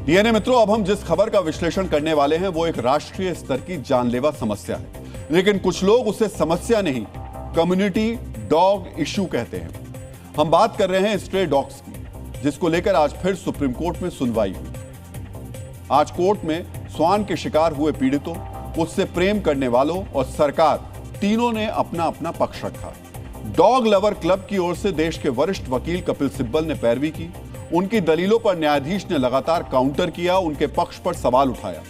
DNA मित्रों, अब हम जिस खबर का विश्लेषण करने वाले हैं वो एक राष्ट्रीय स्तर की जानलेवा समस्या है, लेकिन कुछ लोग उसे समस्या नहीं, कम्युनिटी डॉग इश्यू कहते हैं। हम बात कर रहे हैं स्ट्रे डॉग्स की, जिसको लेकर आज फिर सुप्रीम कोर्ट में सुनवाई हुई। आज कोर्ट में स्वान के शिकार हुए पीड़ितों, उससे प्रेम करने वालों और सरकार तीनों ने अपना अपना पक्ष रखा। डॉग लवर क्लब की ओर से देश के वरिष्ठ वकील कपिल सिब्बल ने पैरवी की। उनकी दलीलों पर न्यायाधीश ने लगातार काउंटर किया, उनके पक्ष पर सवाल उठाया।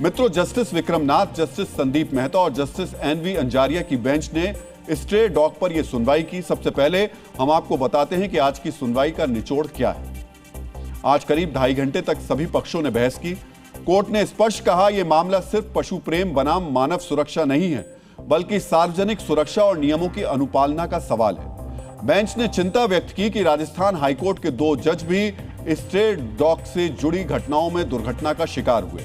मित्रों, जस्टिस विक्रमनाथ, जस्टिस संदीप मेहता और जस्टिस एनवी अंजारिया की बेंच ने स्ट्रे डॉग पर यह सुनवाई की। सबसे पहले हम आपको बताते हैं कि आज की सुनवाई का निचोड़ क्या है। आज करीब 2.5 घंटे तक सभी पक्षों ने बहस की। कोर्ट ने स्पष्ट कहा, यह मामला सिर्फ पशु प्रेम बनाम मानव सुरक्षा नहीं है, बल्कि सार्वजनिक सुरक्षा और नियमों की अनुपालना का सवाल है। बेंच ने चिंता व्यक्त की कि राजस्थान हाईकोर्ट के 2 जज भी स्ट्रे डॉग से जुड़ी घटनाओं में दुर्घटना का शिकार हुए।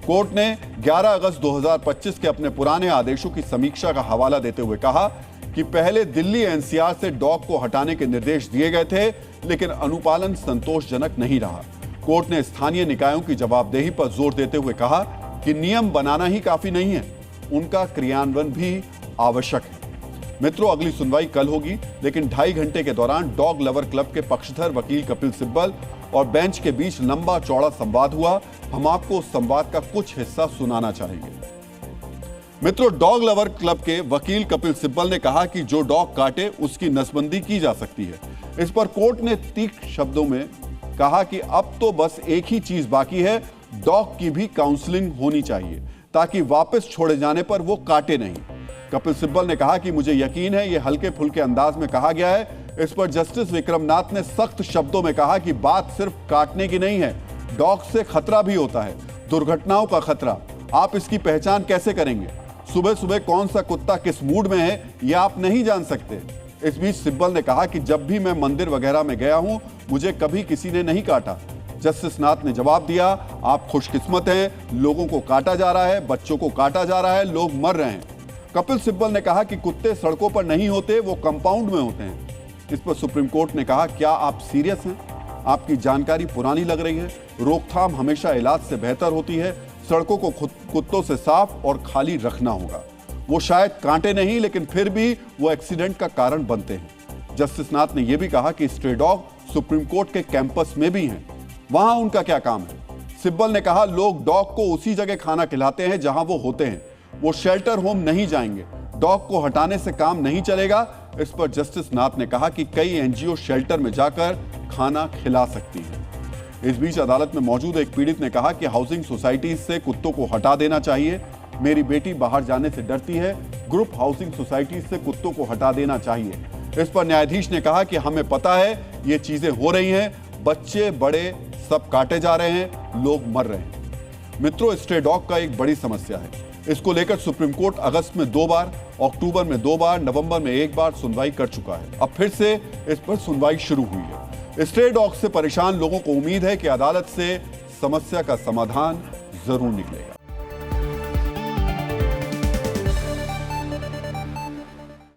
कोर्ट ने 11 अगस्त 2025 के अपने पुराने आदेशों की समीक्षा का हवाला देते हुए कहा कि पहले दिल्ली एनसीआर से डॉग को हटाने के निर्देश दिए गए थे, लेकिन अनुपालन संतोषजनक नहीं रहा। कोर्ट ने स्थानीय निकायों की जवाबदेही पर जोर देते हुए कहा कि नियम बनाना ही काफी नहीं है, उनका क्रियान्वयन भी आवश्यक है। मित्रों, अगली सुनवाई कल होगी, लेकिन 2.5 घंटे के दौरान डॉग लवर क्लब के पक्षधर वकील कपिल सिब्बल और बेंच के बीच लंबा चौड़ा संवाद हुआ। हम आपको उस संवाद का कुछ हिस्सा सुनाना चाहेंगे। मित्रों, डॉग लवर क्लब के वकील कपिल सिब्बल ने कहा कि जो डॉग काटे उसकी नसबंदी की जा सकती है। इस पर कोर्ट ने तीखे शब्दों में कहा कि अब तो बस एक ही चीज बाकी है, डॉग की भी काउंसलिंग होनी चाहिए ताकि वापस छोड़े जाने पर वो काटे नहीं। कपिल सिब्बल ने कहा कि मुझे यकीन है, ये हल्के फुल्के अंदाज में कहा गया है। इस पर जस्टिस विक्रमनाथ ने सख्त शब्दों में कहा कि बात सिर्फ काटने की नहीं है, डॉग से खतरा भी होता है, दुर्घटनाओं का खतरा। आप इसकी पहचान कैसे करेंगे? सुबह सुबह कौन सा कुत्ता किस मूड में है, यह आप नहीं जान सकते। इस बीच सिब्बल ने कहा कि जब भी मैं मंदिर वगैरह में गया हूं, मुझे कभी किसी ने नहीं काटा। जस्टिस नाथ ने जवाब दिया, आप खुशकिस्मत हैं, लोगों को काटा जा रहा है, बच्चों को काटा जा रहा है, लोग मर रहे हैं। कपिल सिब्बल ने कहा कि कुत्ते सड़कों पर नहीं होते, वो कंपाउंड में होते हैं। इस पर सुप्रीम कोर्ट ने कहा, क्या आप सीरियस हैं? आपकी जानकारी पुरानी लग रही है। रोकथाम हमेशा इलाज से बेहतर होती है। सड़कों को कुत्तों से साफ और खाली रखना होगा। वो शायद कांटे नहीं, लेकिन फिर भी वो एक्सीडेंट का कारण बनते हैं। जस्टिस नाथ ने यह भी कहा कि स्ट्रे डॉग सुप्रीम कोर्ट के कैंपस में भी हैं, वहां उनका क्या काम है? सिब्बल ने कहा, लोग डॉग को उसी जगह खाना खिलाते हैं जहां वो होते हैं, वो शेल्टर होम नहीं जाएंगे। डॉग को हटाने से काम नहीं चलेगा। इस पर जस्टिस नाथ ने कहा कि कई एनजीओ शेल्टर में जाकर खाना खिला सकती हैं। इस बीच अदालत में मौजूद एक पीड़ित ने कहा कि हाउसिंग सोसाइटीज से कुत्तों को हटा देना चाहिए। मेरी बेटी बाहर जाने से डरती है, ग्रुप हाउसिंग सोसाइटीज से कुत्तों को हटा देना चाहिए। इस पर न्यायाधीश ने कहा कि हमें पता है ये चीजें हो रही हैं, बच्चे बड़े सब काटे जा रहे हैं, लोग मर रहे हैं। मित्रों, स्ट्रे डॉग का एक बड़ी समस्या है। इसको लेकर सुप्रीम कोर्ट अगस्त में 2 बार, अक्टूबर में 2 बार, नवंबर में 1 बार सुनवाई कर चुका है। अब फिर से इस पर सुनवाई शुरू हुई है। स्ट्रे डॉग से परेशान लोगों को उम्मीद है कि अदालत से समस्या का समाधान जरूर निकलेगा।